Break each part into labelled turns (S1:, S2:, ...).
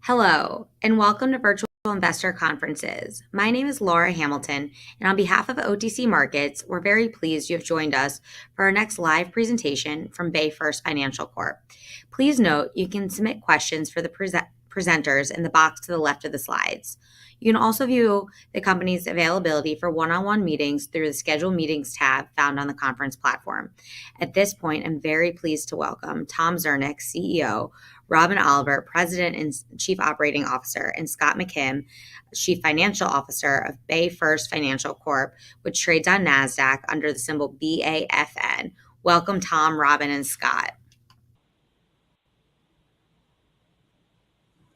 S1: Hello, and welcome to Virtual Investor Conferences. My name is Laura Hamilton, and on behalf of OTC Markets, we're very pleased you have joined us for our next live presentation from BayFirst Financial Corp. Please note you can submit questions for the presenters in the box to the left of the slides. You can also view the company's availability for one-on-one meetings through the Schedule Meetings tab found on the conference platform. At this point, I'm very pleased to welcome Tom Zernick, CEO, Robin Oliver, President and Chief Operating Officer, and Scott McKim, Chief Financial Officer of BayFirst Financial Corp, which trades on NASDAQ under the symbol BAFN. Welcome, Tom, Robin, and Scott.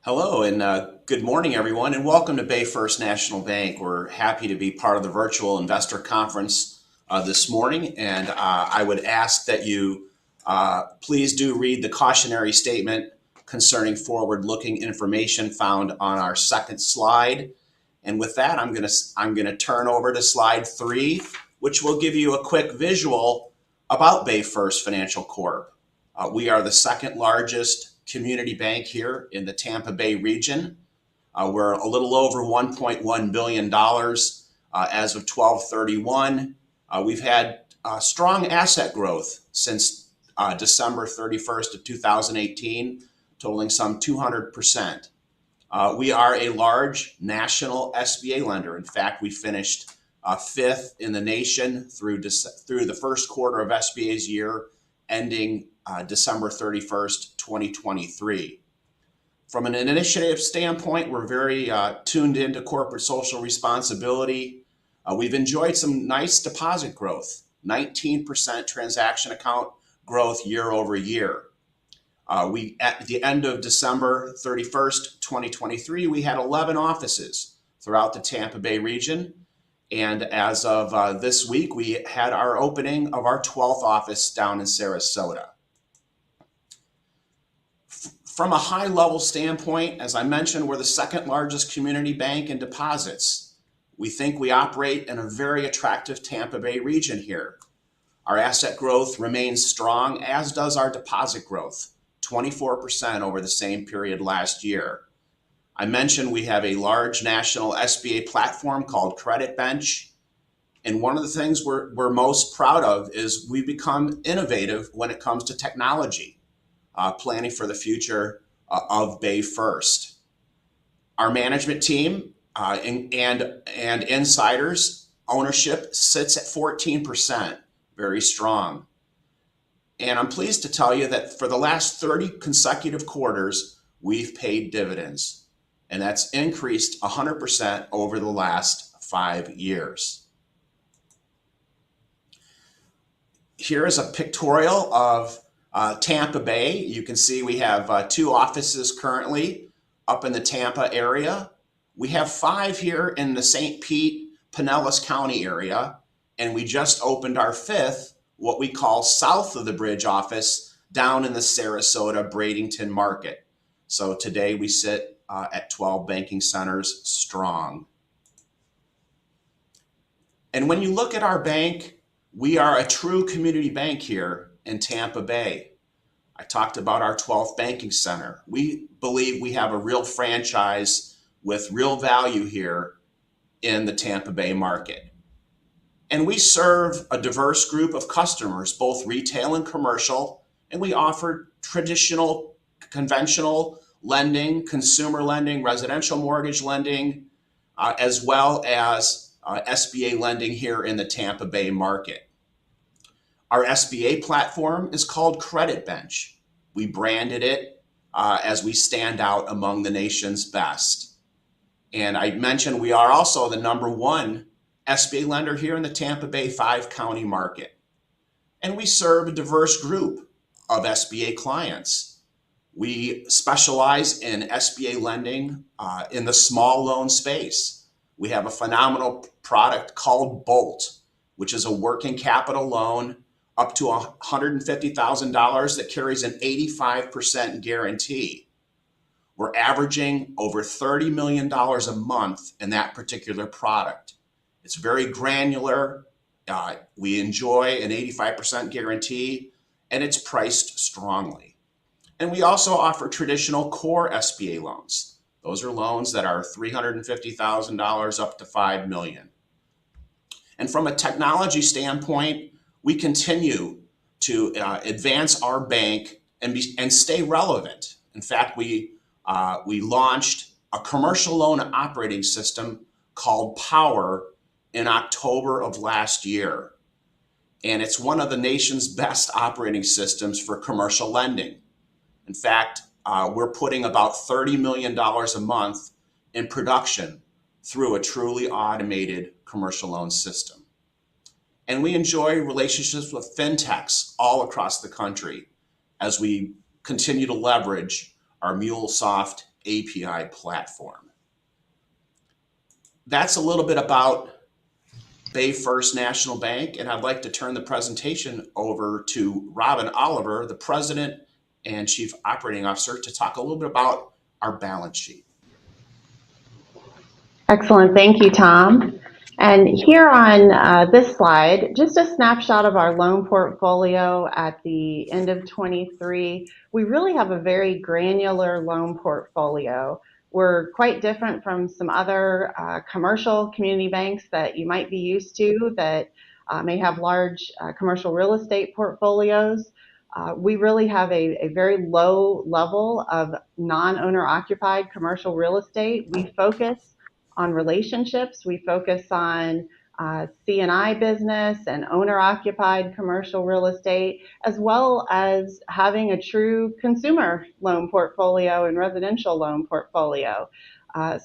S2: Hello and good morning, everyone, and welcome to BayFirst National Bank. We're happy to be part of the virtual investor conference this morning, and I would ask that you please do read the cautionary statement concerning forward-looking information found on our second slide. And with that, I'm going to turn over to slide 3, which will give you a quick visual about BayFirst Financial Corp. We are the second largest community bank here in the Tampa Bay region. We're a little over $1.1 billion as of 12/31. We've had strong asset growth since December 31st of 2018, totaling some 200%. We are a large national SBA lender. In fact, we finished 5th in the nation through the first quarter of SBA's year, ending December 31st, 2023. From an initiative standpoint, we're very tuned into corporate social responsibility. We've enjoyed some nice deposit growth, 19% transaction account growth year over year. At the end of December 31st, 2023, we had 11 offices throughout the Tampa Bay region. And as of this week, we had our opening of our 12th office down in Sarasota. From a high level standpoint, as I mentioned, we're the second largest community bank in deposits. We think we operate in a very attractive Tampa Bay region here. Our asset growth remains strong, as does our deposit growth, 24% over the same period last year. I mentioned we have a large national SBA platform called Credit Bench. And one of the things we're most proud of is we've become innovative when it comes to technology, planning for the future of BayFirst. Our management team and insiders ownership sits at 14%, very strong. And I'm pleased to tell you that for the last 30 consecutive quarters, we've paid dividends. And that's increased 100% over the last 5 years. Here is a pictorial of Tampa Bay. You can see we have 2 offices currently up in the Tampa area. We have 5 here in the St. Pete, Pinellas County area, and we just opened our 5th, what we call south of the bridge office, down in the Sarasota, Bradenton market. So today we sit at 12 banking centers strong. And when you look at our bank, we are a true community bank here in Tampa Bay. I talked about our 12th banking center. We believe we have a real franchise with real value here in the Tampa Bay market. And we serve a diverse group of customers, both retail and commercial, and we offer traditional, conventional lending, consumer lending, residential mortgage lending, as well as SBA lending here in the Tampa Bay market. Our SBA platform is called Credit Bench. We branded it as we stand out among the nation's best. And I mentioned we are also the #1 SBA lender here in the Tampa Bay 5-county market. And we serve a diverse group of SBA clients. We specialize in SBA lending in the small loan space. We have a phenomenal product called Bolt, which is a working capital loan up to $150,000 that carries an 85% guarantee. We're averaging over $30 million a month in that particular product. It's very granular. We enjoy an 85% guarantee, and it's priced strongly. And we also offer traditional core SBA loans. Those are loans that are $350,000 up to $5 million. And from a technology standpoint, we continue to advance our bank and stay relevant. In fact, we launched a commercial loan operating system called Power in October of last year. And it's one of the nation's best operating systems for commercial lending. In fact, we're putting about $30 million a month in production through a truly automated commercial loan system. And we enjoy relationships with fintechs all across the country as we continue to leverage our MuleSoft API platform. That's a little bit about BayFirst National Bank, and I'd like to turn the presentation over to Robin Oliver, the President and Chief Operating Officer, to talk a little bit about our balance sheet.
S3: Excellent. Thank you, Tom. And here on this slide, just a snapshot of our loan portfolio at the end of 23. We really have a very granular loan portfolio. We're quite different from some other commercial community banks that you might be used to that may have large commercial real estate portfolios. We really have a very low level of non-owner occupied commercial real estate. We focus on relationships. We focus on C&I business and owner-occupied commercial real estate, as well as having a true consumer loan portfolio and residential loan portfolio.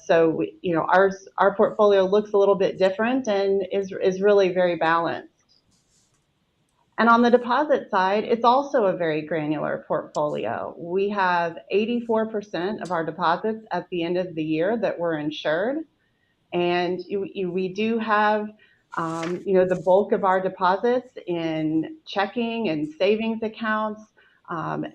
S3: So our portfolio looks a little bit different and is really very balanced. And on the deposit side, it's also a very granular portfolio. We have 84% of our deposits at the end of the year that were insured. And we do have, the bulk of our deposits in checking and savings accounts,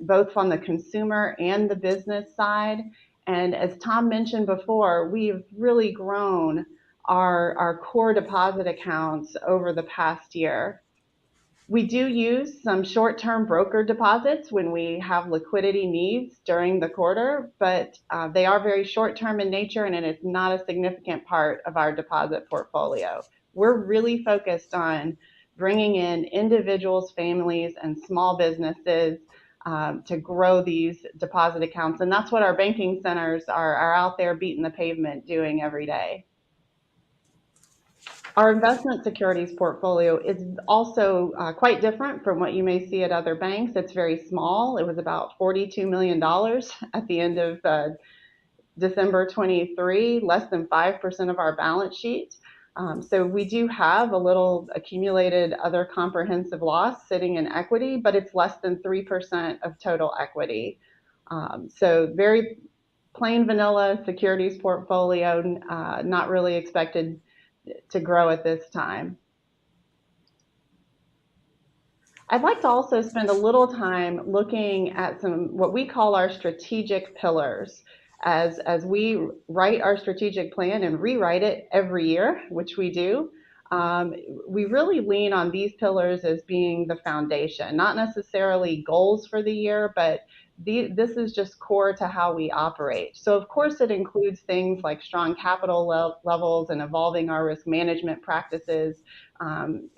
S3: both on the consumer and the business side. And as Tom mentioned before, we've really grown our core deposit accounts over the past year. We do use some short-term broker deposits when we have liquidity needs during the quarter, but they are very short-term in nature, and it is not a significant part of our deposit portfolio. We're really focused on bringing in individuals, families, and small businesses to grow these deposit accounts, and that's what our banking centers are out there beating the pavement doing every day. Our investment securities portfolio is also quite different from what you may see at other banks. It's very small. It was about $42 million at the end of December 23, less than 5% of our balance sheet. So we do have a little accumulated other comprehensive loss sitting in equity, but it's less than 3% of total equity. So very plain vanilla securities portfolio, not really expected to grow at this time. I'd like to also spend a little time looking at some what we call our strategic pillars. As we write our strategic plan and rewrite it every year, which we do, we really lean on these pillars as being the foundation, not necessarily goals for the year, but this is just core to how we operate. So of course it includes things like strong capital levels and evolving our risk management practices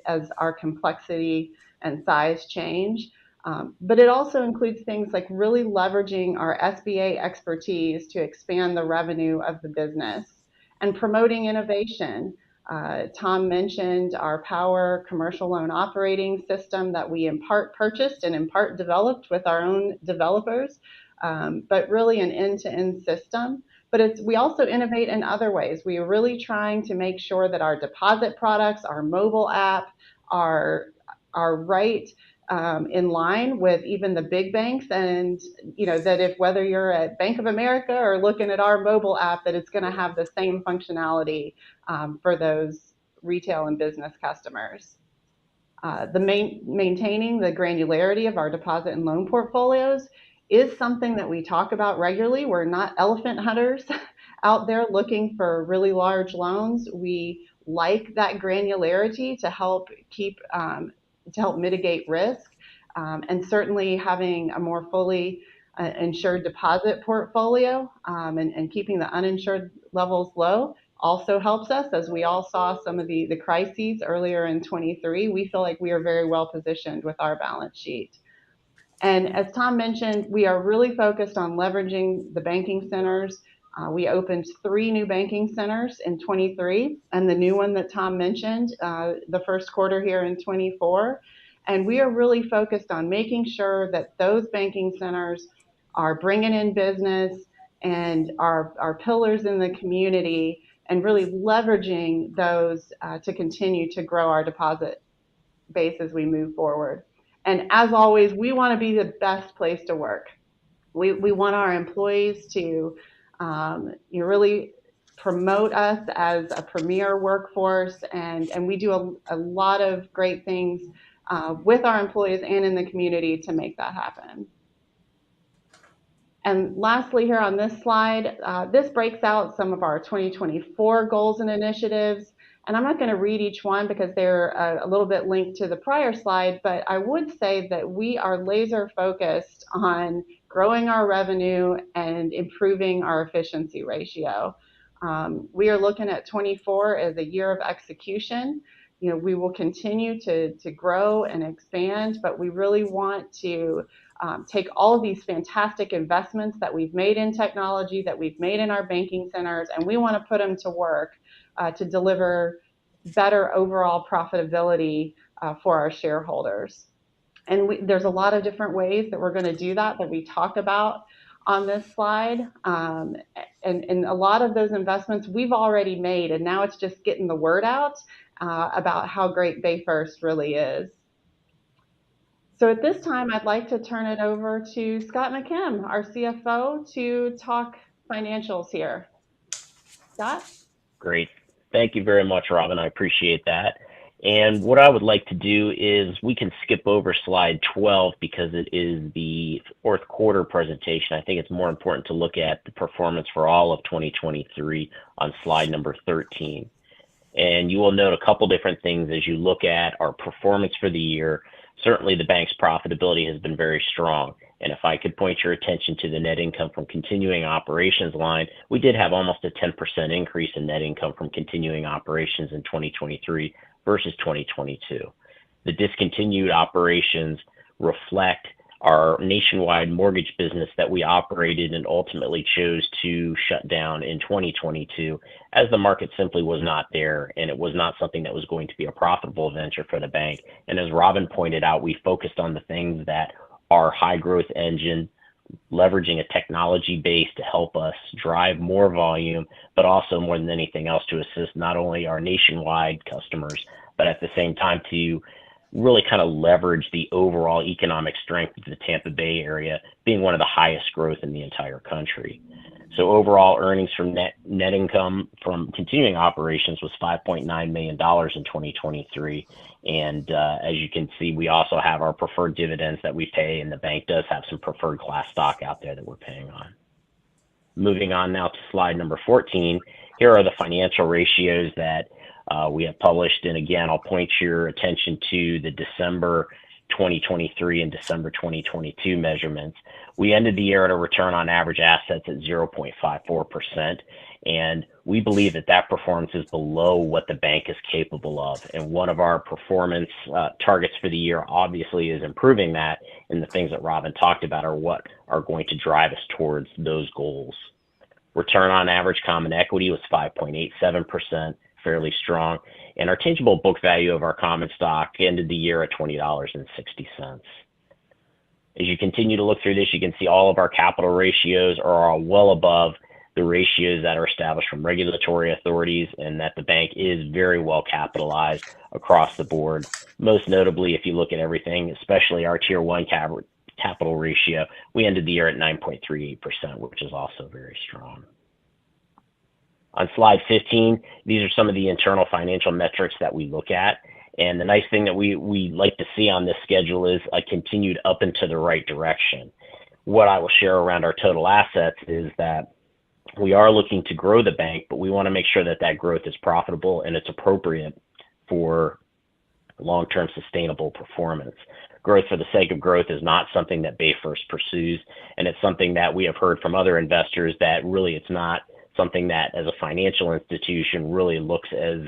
S3: as our complexity and size change. But it also includes things like really leveraging our SBA expertise to expand the revenue of the business and promoting innovation. Tom mentioned our Power commercial loan operating system that we in part purchased and in part developed with our own developers, but really an end-to-end system. But we also innovate in other ways. We are really trying to make sure that our deposit products, our mobile app, are right in line with even the big banks, and that if whether you're at Bank of America or looking at our mobile app, that it's going to have the same functionality for those retail and business customers. Maintaining the granularity of our deposit and loan portfolios is something that we talk about regularly. We're not elephant hunters out there looking for really large loans. We like that granularity to help mitigate risk, and certainly having a more fully insured deposit portfolio, and keeping the uninsured levels low also helps us. As we all saw some of the crises earlier in 23, we feel like we are very well positioned with our balance sheet. And as Tom mentioned, we are really focused on leveraging the banking centers. We opened 3 new banking centers in 23, and the new one that Tom mentioned, the first quarter here in 24. And we are really focused on making sure that those banking centers are bringing in business and are pillars in the community, and really leveraging those to continue to grow our deposit base as we move forward. And as always, we want to be the best place to work. We want our employees to really promote us as a premier workforce, and we do a lot of great things with our employees and in the community to make that happen. And lastly, here on this slide, this breaks out some of our 2024 goals and initiatives. And I'm not going to read each one because they're a little bit linked to the prior slide, but I would say that we are laser focused on growing our revenue and improving our efficiency ratio. We are looking at 24 as a year of execution. You know, we will continue to grow and expand, but we really want to take all of these fantastic investments that we've made in technology, that we've made in our banking centers, and we want to put them to work to deliver better overall profitability for our shareholders. And there's a lot of different ways that we're going to do that we talk about on this slide. And a lot of those investments we've already made, and now it's just getting the word out about how great BayFirst really is. So at this time, I'd like to turn it over to Scott McKim, our CFO, to talk financials here. Scott?
S4: Great. Thank you very much, Robin. I appreciate that. And what I would like to do is we can skip over slide 12 because it is the fourth quarter presentation. I think it's more important to look at the performance for all of 2023 on slide number 13. And you will note a couple different things as you look at our performance for the year. Certainly the bank's profitability has been very strong. And if I could point your attention to the net income from continuing operations line, we did have almost a 10% increase in net income from continuing operations in 2023 versus 2022. The discontinued operations reflect our nationwide mortgage business that we operated and ultimately chose to shut down in 2022 as the market simply was not there and it was not something that was going to be a profitable venture for the bank. And as Robin pointed out, we focused on the things that are high growth engine, leveraging a technology base to help us drive more volume, but also more than anything else to assist not only our nationwide customers, but at the same time to really kind of leverage the overall economic strength of the Tampa Bay area being one of the highest growth in the entire country. So overall earnings from net income from continuing operations was $5.9 million in 2023. And as you can see, we also have our preferred dividends that we pay, and the bank does have some preferred class stock out there that we're paying on. Moving on now to slide number 14, here are the financial ratios that we have published. And again, I'll point your attention to the December 2023 and December 2022 measurements. We ended the year at a return on average assets at 0.54%. And we believe that that performance is below what the bank is capable of. And one of our performance targets for the year obviously is improving that. And the things that Robin talked about are what are going to drive us towards those goals. Return on average common equity was 5.87%. Fairly strong, and our tangible book value of our common stock ended the year at $20.60. As you continue to look through this, you can see all of our capital ratios are well above the ratios that are established from regulatory authorities, and that the bank is very well capitalized across the board. Most notably, if you look at everything, especially our Tier 1 capital ratio, we ended the year at 9.38%, which is also very strong. On slide 15, these are some of the internal financial metrics that we look at. And the nice thing that we like to see on this schedule is a continued up and to the right direction. What I will share around our total assets is that we are looking to grow the bank, but we want to make sure that that growth is profitable and it's appropriate for long-term sustainable performance. growth for the sake of growth is not something that BayFirst pursues, and it's something that we have heard from other investors that really it's not something that as a financial institution really looks as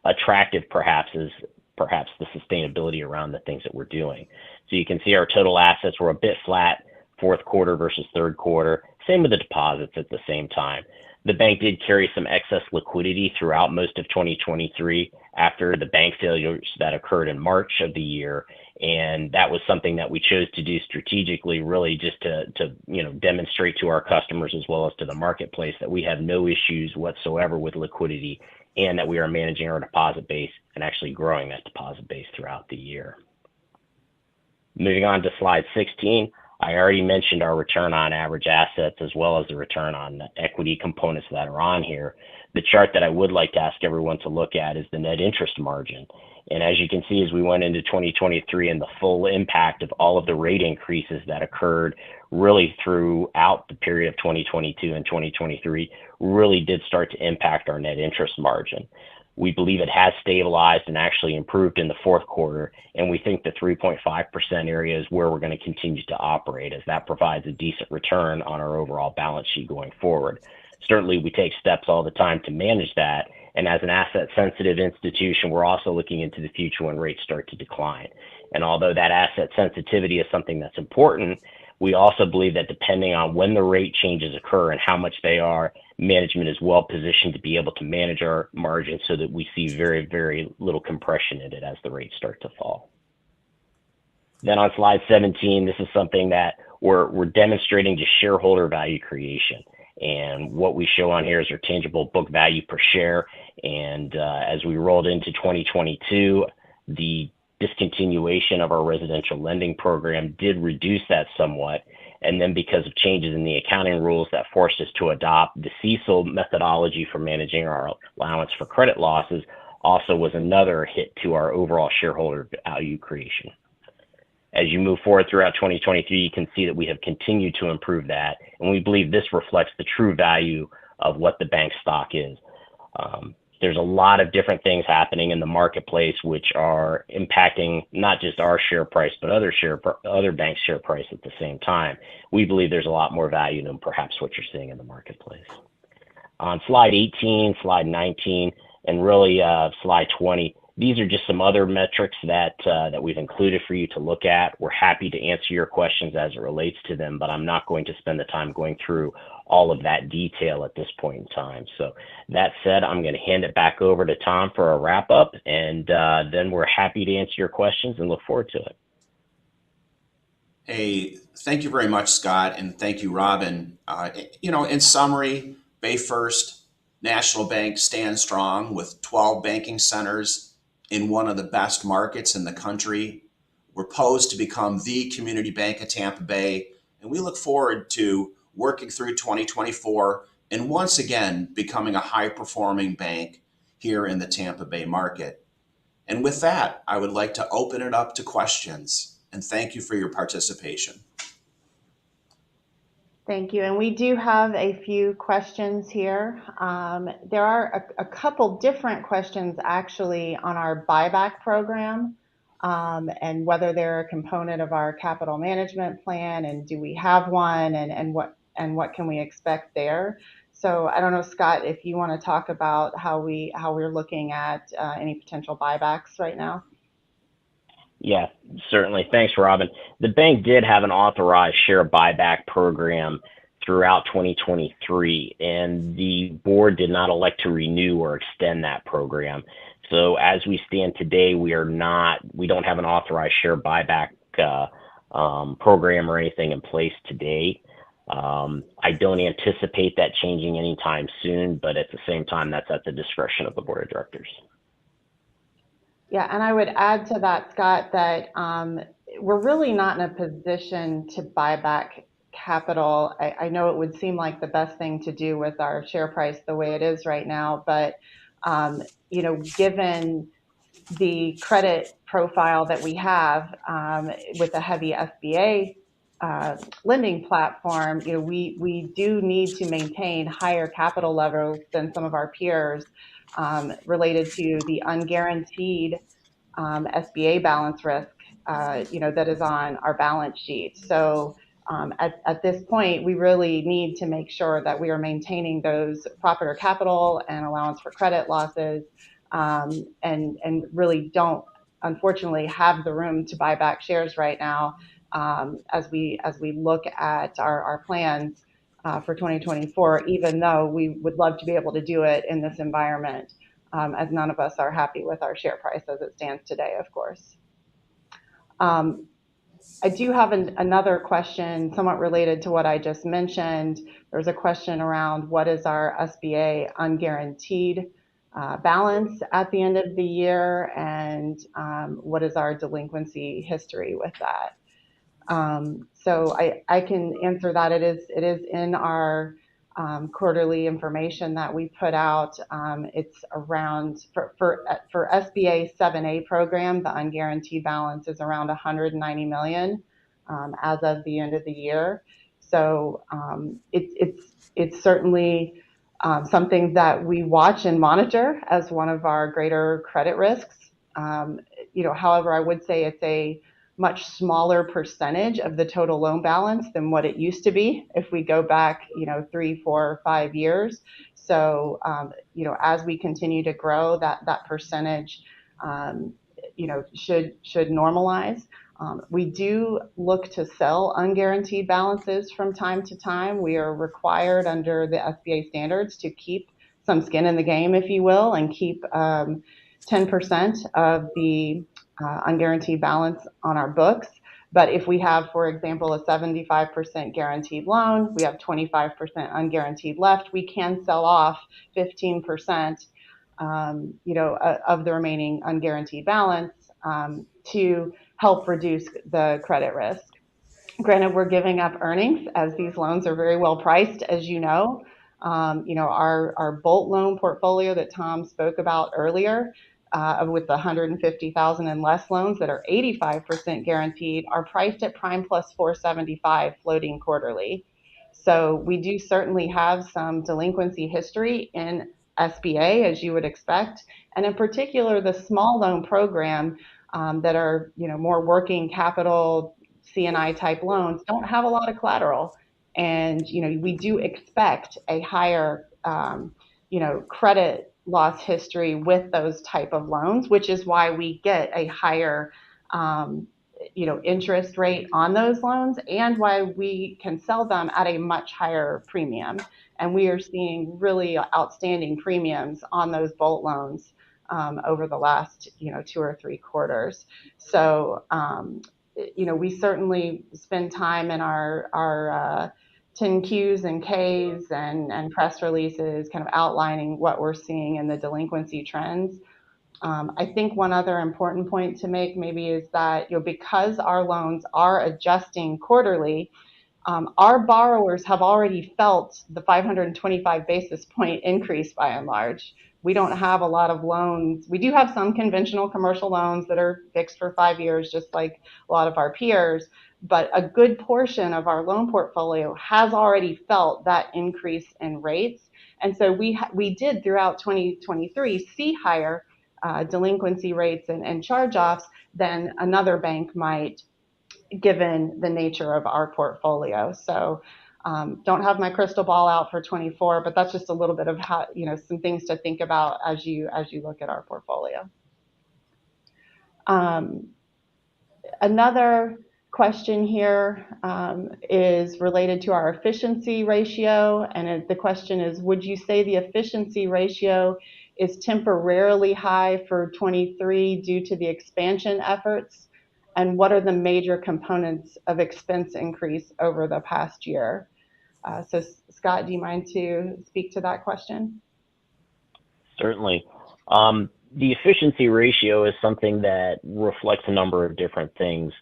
S4: attractive perhaps as perhaps the sustainability around the things that we're doing. So you can see our total assets were a bit flat fourth quarter versus third quarter. Same with the deposits at the same time. The bank did carry some excess liquidity throughout most of 2023 after the bank failures that occurred in March of the year. And that was something that we chose to do strategically, really just to demonstrate to our customers as well as to the marketplace that we have no issues whatsoever with liquidity and that we are managing our deposit base and actually growing that deposit base throughout the year. Moving on to slide 16. I already mentioned our return on average assets as well as the return on equity components that are on here. The chart that I would like to ask everyone to look at is the net interest margin. And as you can see, as we went into 2023 and the full impact of all of the rate increases that occurred really throughout the period of 2022 and 2023 really did start to impact our net interest margin. We believe it has stabilized and actually improved in the fourth quarter, and we think the 3.5% area is where we're going to continue to operate, as that provides a decent return on our overall balance sheet going forward. Certainly, we take steps all the time to manage that, and as an asset-sensitive institution, we're also looking into the future when rates start to decline. And although that asset sensitivity is something that's important, we also believe that depending on when the rate changes occur and how much they are, management is well positioned to be able to manage our margins so that we see very, very little compression in it as the rates start to fall. Then on slide 17, this is something that we're demonstrating just shareholder value creation. And what we show on here is our tangible book value per share. And as we rolled into 2022, the discontinuation of our residential lending program did reduce that somewhat. And then because of changes in the accounting rules that forced us to adopt the CECL methodology for managing our allowance for credit losses also was another hit to our overall shareholder value creation. As you move forward throughout 2023, you can see that we have continued to improve that, and we believe this reflects the true value of what the bank stock is. There's a lot of different things happening in the marketplace which are impacting not just our share price, but other banks' share price at the same time. We believe there's a lot more value than perhaps what you're seeing in the marketplace. On slide 18, slide 19, and really slide 20, these are just some other metrics that we've included for you to look at. We're happy to answer your questions as it relates to them, but I'm not going to spend the time going through all of that detail at this point in time. So that said, I'm going to hand it back over to Tom for a wrap up, and then we're happy to answer your questions and look forward to it.
S2: Hey, thank you very much, Scott, and thank you, Robin. In summary, BayFirst National Bank stands strong with 12 banking centers in one of the best markets in the country. We're poised to become the community bank of Tampa Bay, and we look forward to working through 2024 and once again becoming a high-performing bank here in the Tampa Bay market. And with that, I would like to open it up to questions, and thank you for your participation.
S3: Thank you. And we do have a few questions here. There are a couple different questions actually on our buyback program and whether they're a component of our capital management plan, and do we have one, and what can we expect there. So I don't know, Scott, if you want to talk about how we're looking at any potential buybacks right now.
S4: Yeah, certainly. Thanks, Robin. The bank did have an authorized share buyback program throughout 2023, and the board did not elect to renew or extend that program. So as we stand today, we don't have an authorized share buyback program or anything in place today. I don't anticipate that changing anytime soon, but at the same time, that's at the discretion of the board of directors.
S3: Yeah, and I would add to that, Scott, that we're really not in a position to buy back capital. I know it would seem like the best thing to do with our share price the way it is right now, but given the credit profile that we have with a heavy SBA lending platform, we do need to maintain higher capital levels than some of our peers related to the unguaranteed SBA balance risk that is on our balance sheet. So at this point, we really need to make sure that we are maintaining those proper capital and allowance for credit losses, and really don't, unfortunately, have the room to buy back shares right now, as we look at our plans for 2024, even though we would love to be able to do it in this environment, as none of us are happy with our share price as it stands today, of course. I do have another question somewhat related to what I just mentioned. There's a question around what is our SBA unguaranteed balance at the end of the year, and what is our delinquency history with that. So I can answer that. It is in our quarterly information that we put out. It's around, for SBA 7A program, the unguaranteed balance is around 190 million as of the end of the year. So it's certainly something that we watch and monitor as one of our greater credit risks. However, I would say it's a much smaller percentage of the total loan balance than what it used to be if we go back, 3, 4, 5 years. So, as we continue to grow, that percentage, should normalize. We do look to sell unguaranteed balances from time to time. We are required under the SBA standards to keep some skin in the game, if you will, and keep 10% of the unguaranteed balance on our books. But if we have, for example, a 75% guaranteed loan, we have 25% unguaranteed left, we can sell off 15%, of the remaining unguaranteed balance to help reduce the credit risk. Granted, we're giving up earnings as these loans are very well priced, as you know. Our Bolt loan portfolio that Tom spoke about earlier, with the 150,000 and less loans that are 85% guaranteed, are priced at prime plus 475 floating quarterly. So we do certainly have some delinquency history in SBA, as you would expect, and in particular the small loan program that are more working capital C&I type loans don't have a lot of collateral, and we do expect a higher credit loss history with those type of loans, which is why we get a higher interest rate on those loans, and why we can sell them at a much higher premium. And we are seeing really outstanding premiums on those Bolt loans over the last 2 or 3 quarters. So we certainly spend time in our 10Qs and Ks and press releases kind of outlining what we're seeing in the delinquency trends. I think one other important point to make maybe is that because our loans are adjusting quarterly, our borrowers have already felt the 525 basis point increase by and large. We don't have a lot of loans. We do have some conventional commercial loans that are fixed for 5 years, just like a lot of our peers, but a good portion of our loan portfolio has already felt that increase in rates. And so we did throughout 2023 see higher delinquency rates and charge-offs than another bank might, given the nature of our portfolio. So don't have my crystal ball out for 24, but that's just a little bit of how, some things to think about as you look at our portfolio. Another question here is related to our efficiency ratio, and the question is, would you say the efficiency ratio is temporarily high for 23 due to the expansion efforts? And what are the major components of expense increase over the past year? So Scott, do you mind to speak to that question?
S4: Certainly. The efficiency ratio is something that reflects a number of different things.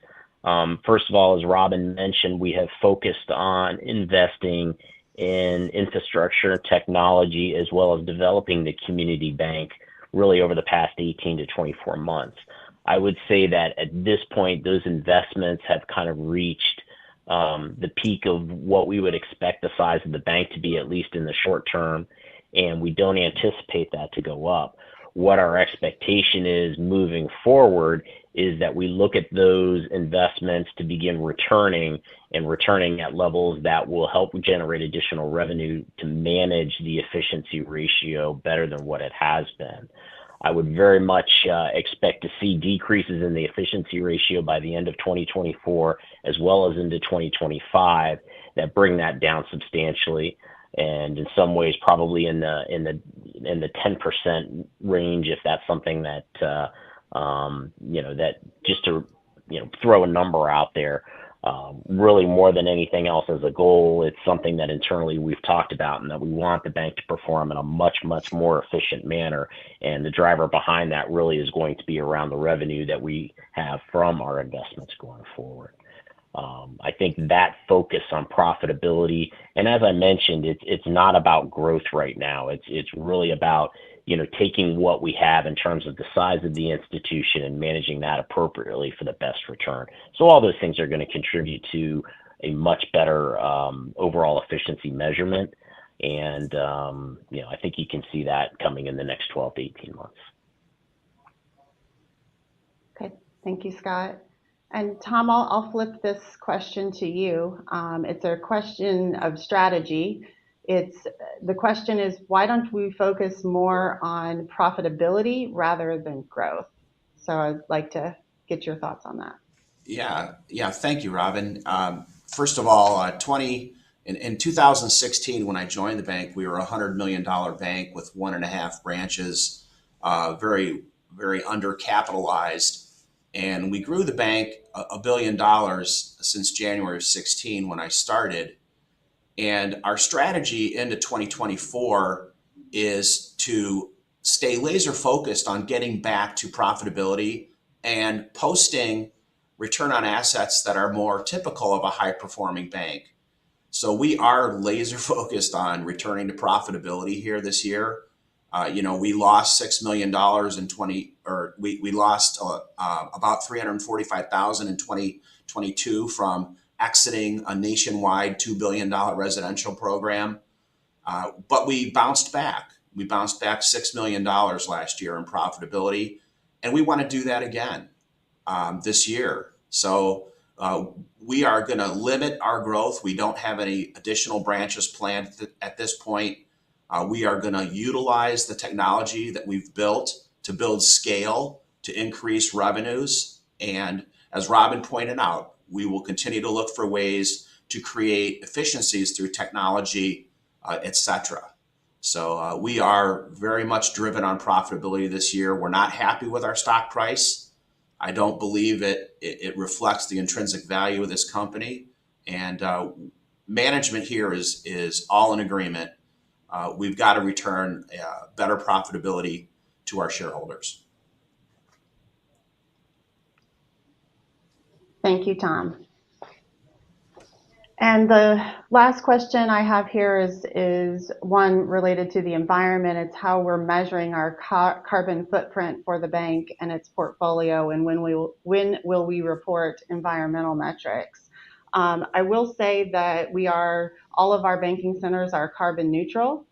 S4: First of all, as Robin mentioned, we have focused on investing in infrastructure and technology, as well as developing the community bank really over the past 18 to 24 months. I would say that at this point, those investments have kind of reached the peak of what we would expect the size of the bank to be, at least in the short term, and we don't anticipate that to go up. what our expectation is moving forward is that we look at those investments to begin returning at levels that will help generate additional revenue to manage the efficiency ratio better than what it has been. I would very much expect to see decreases in the efficiency ratio by the end of 2024 as well as into 2025 that bring that down substantially, and in some ways probably in the 10% range, if that's something that that just to throw a number out there. Really, more than anything else as a goal, it's something that internally we've talked about and that we want the bank to perform in a much more efficient manner. And the driver behind that really is going to be around the revenue that we have from our investments going forward. I think that focus on profitability, and as I mentioned, it's not about growth right now. It's really about taking what we have in terms of the size of the institution and managing that appropriately for the best return. So all those things are going to contribute to a much better overall efficiency measurement. And, I think you can see that coming in the next 12 to 18 months.
S3: Okay, thank you, Scott. And Tom, I'll flip this question to you. It's a question of strategy. The question is, why don't we focus more on profitability rather than growth? So I'd like to get your thoughts on that.
S2: Yeah. Thank you, Robin. First of all, in 2016, when I joined the bank, we were a $100 million bank with 1.5 branches, very, very undercapitalized. And we grew the bank $1 billion since January of 16 when I started. And our strategy into 2024 is to stay laser focused on getting back to profitability and posting return on assets that are more typical of a high performing bank. So we are laser focused on returning to profitability here this year. We lost $6 million we lost about $345,000 in 2022 from exiting a nationwide $2 billion residential program. But we bounced back. We bounced back $6 million last year in profitability, and we want to do that again this year. So we are going to limit our growth. We don't have any additional branches planned at this point. We are going to utilize the technology that we've built to build scale, to increase revenues. And as Robin pointed out, we will continue to look for ways to create efficiencies through technology, et cetera. So we are very much driven on profitability this year. We're not happy with our stock price. I don't believe it reflects the intrinsic value of this company. And management here is all in agreement. We've got to return better profitability to our shareholders.
S3: Thank you, Tom. And the last question I have here is one related to the environment. It's how we're measuring our carbon footprint for the bank and its portfolio, and when will we report environmental metrics. I will say that all of our banking centers are carbon neutral.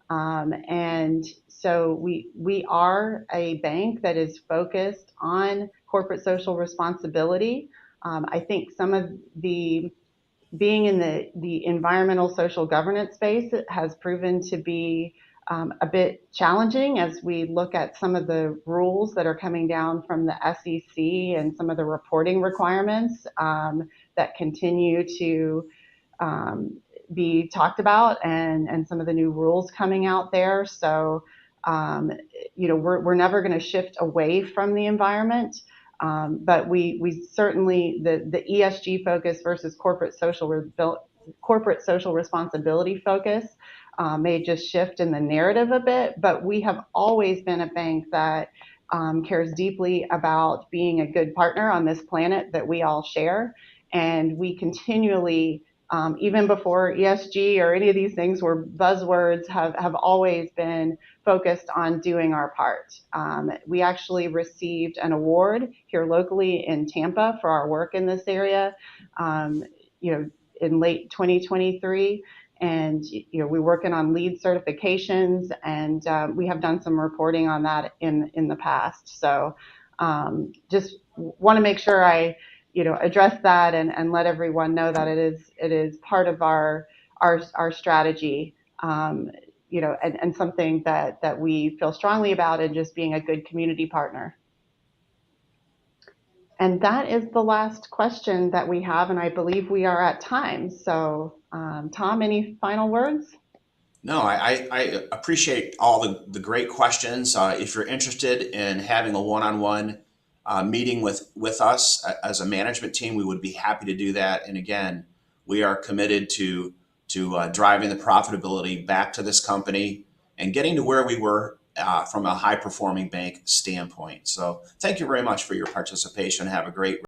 S3: And so we are a bank that is focused on corporate social responsibility. I think some of being in the environmental social governance space has proven to be a bit challenging as we look at some of the rules that are coming down from the SEC and some of the reporting requirements that continue to be talked about, and some of the new rules coming out there. So, we're never going to shift away from the environment. But we certainly, the ESG focus versus corporate social responsibility focus may just shift in the narrative a bit, but we have always been a bank that cares deeply about being a good partner on this planet that we all share. And we continually, even before ESG or any of these things were buzzwords, have always been focused on doing our part. We actually received an award here locally in Tampa for our work in this area, in late 2023. and we're working on LEED certifications, and we have done some reporting on that in the past. So just want to make sure I address that and let everyone know that it is part of our strategy, and something that we feel strongly about, and just being a good community partner. And that is the last question that we have, and I believe we are at time. So, Tom, any final words?
S2: No, I appreciate all the great questions. If you're interested in having a one-on-one meeting with us as a management team, we would be happy to do that. And again, we are committed to driving the profitability back to this company and getting to where we were from a high-performing bank standpoint. So thank you very much for your participation. Have a great